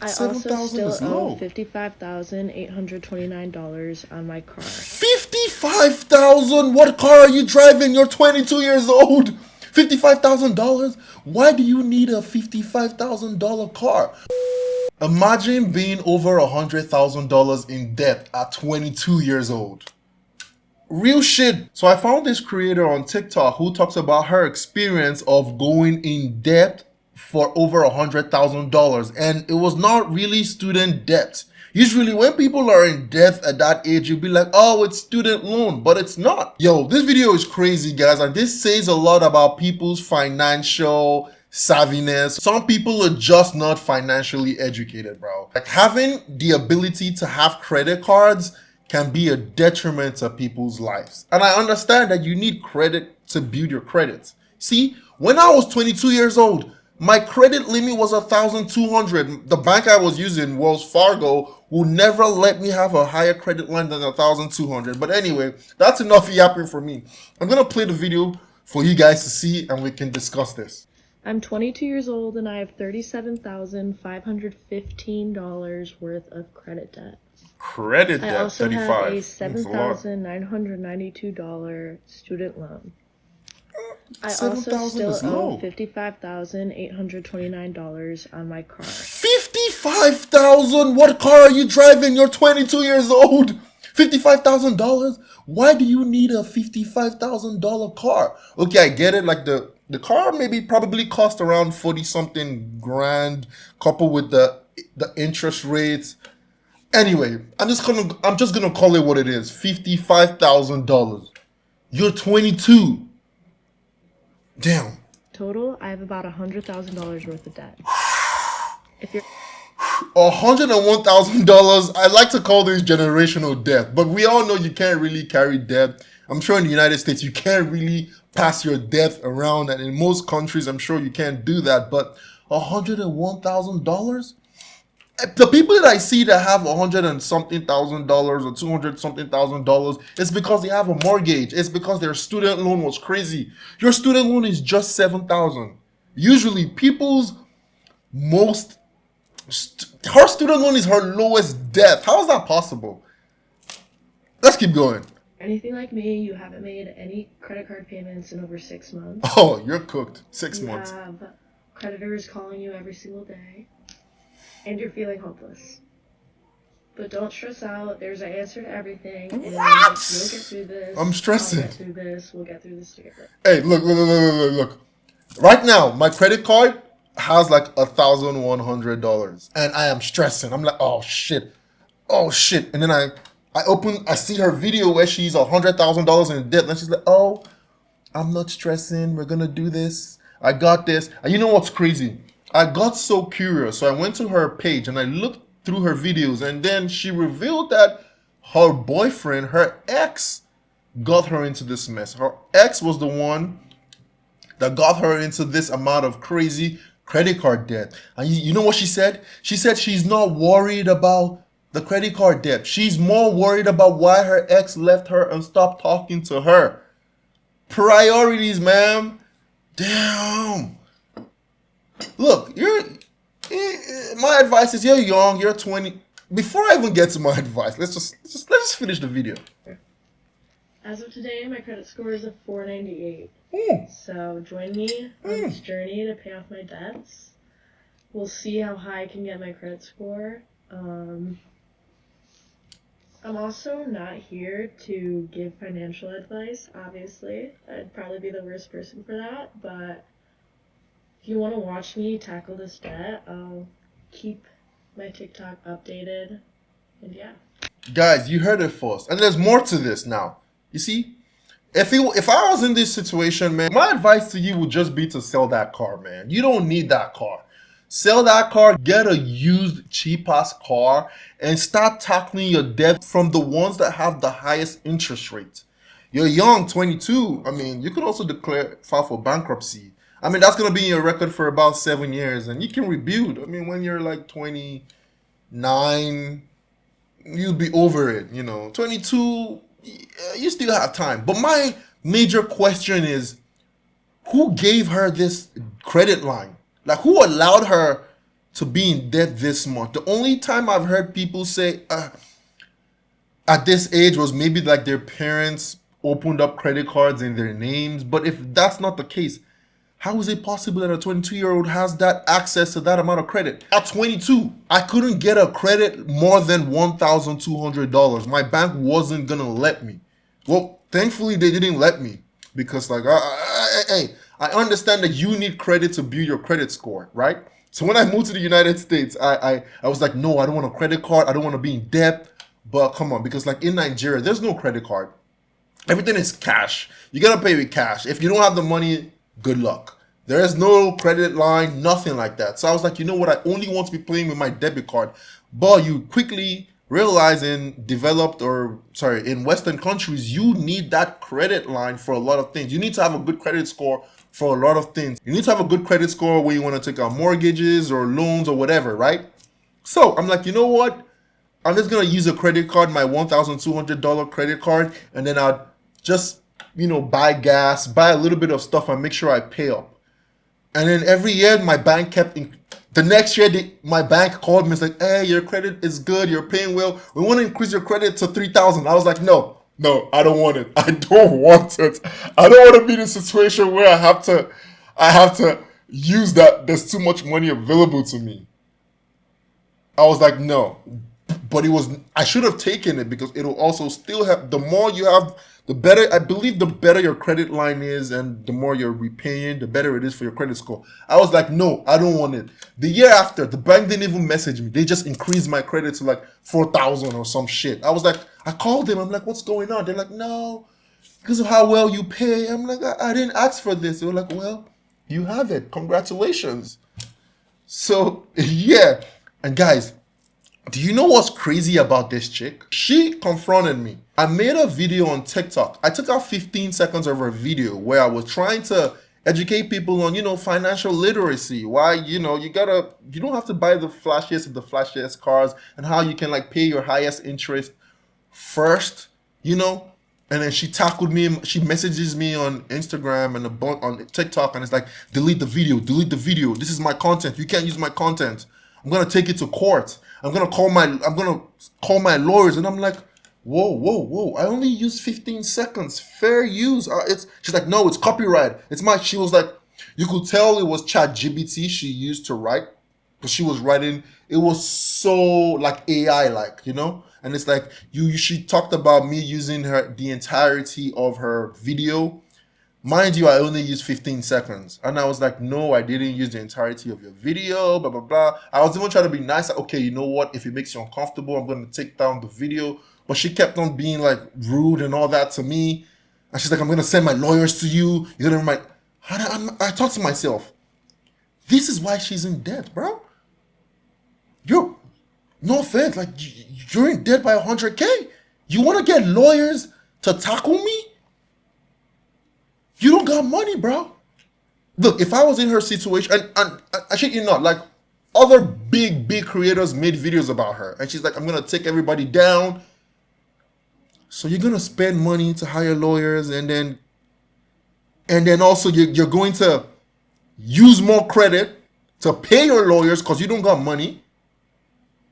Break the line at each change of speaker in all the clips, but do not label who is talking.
I
Seven
also
thousand
still
is
owe
low.
$55,829 on my car.
55,000? What car are you driving? You're 22 years old. $55,000? Why do you need a $55,000 car? Imagine being over $100,000 in debt at 22 years old. Real shit. So I found this creator on TikTok who talks about her experience of going in debt for over $100,000, and it was not really student debt. Usually when people are in debt at that age, you'll be like, oh, it's student loan, but it's not. Yo, this video is crazy, guys, and this says a lot about people's financial savviness. Some people are just not financially educated, bro. Like, having the ability to have credit cards can be a detriment to people's lives. And I understand that you need credit to build your credit. See, when I was 22 years old, my credit limit was 1,200. The bank I was using, Wells Fargo, will never let me have a higher credit line than 1,200. But anyway, that's enough yapping for me. I'm gonna play the video for you guys to see, and we can discuss this.
I'm 22 years old and I have $37,515 worth of credit debt.
Credit
I
debt,
also have a
35. That's a lot.
$7,992 student loan. I also
7,000
still
is
owe
low.
$55,829 on my car.
55,000? What car are you driving? You're 22 years old. $55,000? Why do you need a $55,000 car? Okay, I get it. Like the car maybe probably cost around 40 something grand, coupled with the interest rates. Anyway, I'm just gonna call it what it is. $55,000. You're 22. Damn.
Total, I have about $100,000 worth of debt. If you're
$101,000. I like to call this generational debt, but we all know you can't really carry debt. I'm sure in the United States you can't really pass your debt around, and in most countries I'm sure you can't do that. But $101,000? The people that I see that have $100 and something thousand or $200 something thousand, it's because they have a mortgage. It's because their student loan was crazy. Your student loan is just 7,000. Usually, people's most her student loan is her lowest debt. How is that possible? Let's keep going.
anything like me, you haven't made any credit card payments in over 6 months.
Oh, you're cooked. 6
You
months.
have creditors calling you every single day, and you're feeling hopeless. But don't stress out. There's an answer to everything. And
What?
You'll get through this.
I'm stressing.
I'll get through this. We'll get through this together.
Hey, look. Right now, my credit card has like $1,100, and I am stressing. I'm like, oh shit. And then I see her video where she's $100,000 in debt, and she's like, oh, I'm not stressing. We're gonna do this. I got this. And you know what's crazy? I got so curious, so I went to her page and I looked through her videos, and then she revealed that her boyfriend, her ex, got her into this mess. Her ex was the one that got her into this amount of crazy credit card debt. And you know what she said? She said she's not worried about the credit card debt. She's more worried about why her ex left her and stopped talking to her. Priorities, ma'am. Damn. Look, my advice is you're young, you're 20. Before I even get to my advice, let's just finish the video.
As of today, my credit score is a 498.
Mm.
So join me on this journey to pay off my debts. We'll see how high I can get my credit score. I'm also not here to give financial advice, obviously. I'd probably be the worst person for that, but if you want to watch me tackle this debt, I'll keep my TikTok updated, and yeah.
Guys, you heard it first. And there's more to this now. You see, if I was in this situation, man, my advice to you would just be to sell that car, man. You don't need that car. Sell that car, get a used cheap-ass car, and start tackling your debt from the ones that have the highest interest rate. You're young, 22. I mean, you could also file for bankruptcy. I mean, that's going to be in your record for about 7 years, and you can rebuild. I mean, when you're like 29, you'll be over it, 22, you still have time. But my major question is, who gave her this credit line? Like, who allowed her to be in debt this much. The only time I've heard people say at this age was maybe like their parents opened up credit cards in their names. But if that's not the case, how is it possible that a 22-year-old has that access to that amount of credit? At 22, I couldn't get a credit more than $1,200. My bank wasn't gonna let me. Well, thankfully they didn't let me because like, I understand that you need credit to build your credit score, right? So when I moved to the United States, I was like, no, I don't want a credit card. I don't want to be in debt. But come on, because like in Nigeria, there's no credit card. Everything is cash. You gotta pay with cash. If you don't have the money, good luck. There is no credit line, nothing like that. So I was like, you know what? I only want to be playing with my debit card. But you quickly realize in Western countries, you need that credit line for a lot of things. You need to have a good credit score for a lot of things. You need to have a good credit score where you want to take out mortgages or loans or whatever, right? So I'm like, you know what? I'm just gonna use a credit card, my $1,200 credit card, and then I'll just, buy gas, buy a little bit of stuff, and make sure I pay up. And then every year, my bank the next year, my bank called me and said, hey, your credit is good, you're paying well. We want to increase your credit to $3,000. I was like, no, I don't want it. I don't want it. I don't want to be in a situation where I have to use that. There's too much money available to me. I was like, no. But I should have taken it because it'll also still have, the more you have, the better, I believe the better your credit line is and the more you're repaying, the better it is for your credit score. I was like, no, I don't want it. The year after, the bank didn't even message me. They just increased my credit to like 4,000 or some shit. I was like, I called them. I'm like, what's going on? They're like, no, because of how well you pay. I'm like, I didn't ask for this. They were like, well, you have it. Congratulations. So, yeah. And guys, do you know what's crazy about this chick? She confronted me. I made a video on TikTok. I took out 15 seconds of her video where I was trying to educate people on, financial literacy. Why, you don't have to buy the flashiest of the flashiest cars and how you can like pay your highest interest first, And then she tackled me. She messages me on Instagram and on TikTok and it's like, delete the video. This is my content. You can't use my content. I'm going to take it to court. I'm gonna call my lawyers, and I'm like, whoa! I only used 15 seconds, fair use. She's like, no, it's copyright. She was like, you could tell it was ChatGPT she used to write, but she was writing. It was so like AI like, And it's like she talked about me using the entirety of her video. Mind you, I only used 15 seconds. And I was like, no, I didn't use the entirety of your video, blah, blah, blah. I was even trying to be nice. Like, okay, you know what? If it makes you uncomfortable, I'm going to take down the video. But she kept on being like rude and all that to me. And she's like, I'm going to send my lawyers to you. You're going to I thought to myself, this is why she's in debt, bro. No offense. Like, you're in debt by 100K. You want to get lawyers to tackle me? You don't got money, bro. Look, if I was in her situation, and I shit you not, like other big creators made videos about her, and she's like, I'm gonna take everybody down. So you're gonna spend money to hire lawyers, and then also you're going to use more credit to pay your lawyers because you don't got money,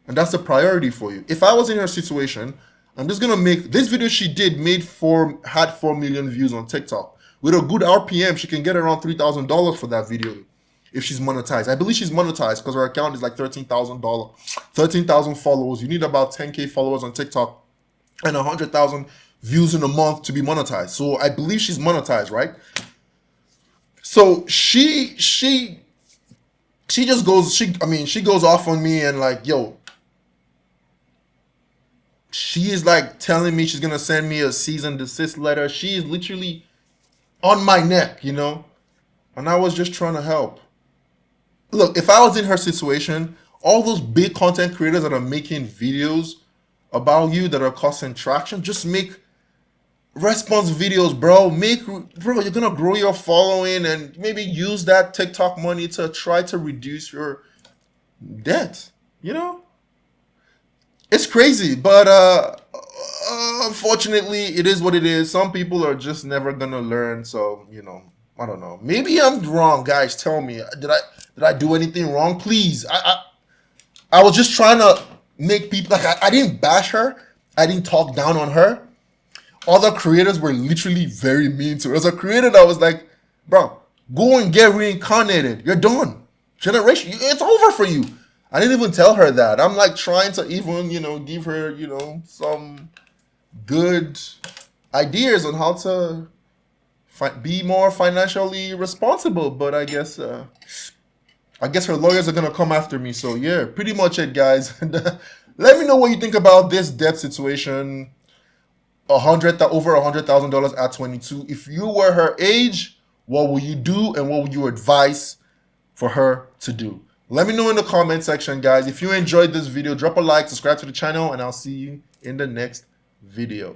and that's a priority for you. If I was in her situation, I'm just gonna make this video she did had 4 million views on TikTok. With a good RPM, she can get around $3,000 for that video if she's monetized. I believe she's monetized because her account is like $13,000. 13,000 followers. You need about 10K followers on TikTok and 100,000 views in a month to be monetized. So I believe she's monetized, right? So she just goes, she goes off on me and like, yo, she is like telling me she's going to send me a cease and desist letter. She is literally on my neck, and I was just trying to help. Look, if I was in her situation, all those big content creators that are making videos about you that are causing traction, just make response videos, bro. You're gonna grow your following and maybe use that TikTok money to try to reduce your debt. It's crazy, but unfortunately, it is what it is. Some people are just never gonna learn. So I don't know. Maybe I'm wrong, guys. Tell me, did I do anything wrong? Please, I was just trying to make people like I didn't bash her. I didn't talk down on her. Other creators were literally very mean to her. As a creator that was like, bro, go and get reincarnated. You're done. Generation, it's over for you. I didn't even tell her that. I'm like trying to even, give her, some good ideas on how to be more financially responsible. But I guess her lawyers are gonna come after me. So yeah, pretty much it, guys. Let me know what you think about this debt situation. Over $100,000 at 22. If you were her age, what would you do, and what would you advise for her to do? Let me know in the comment section, guys. If you enjoyed this video, drop a like, subscribe to the channel, and I'll see you in the next video.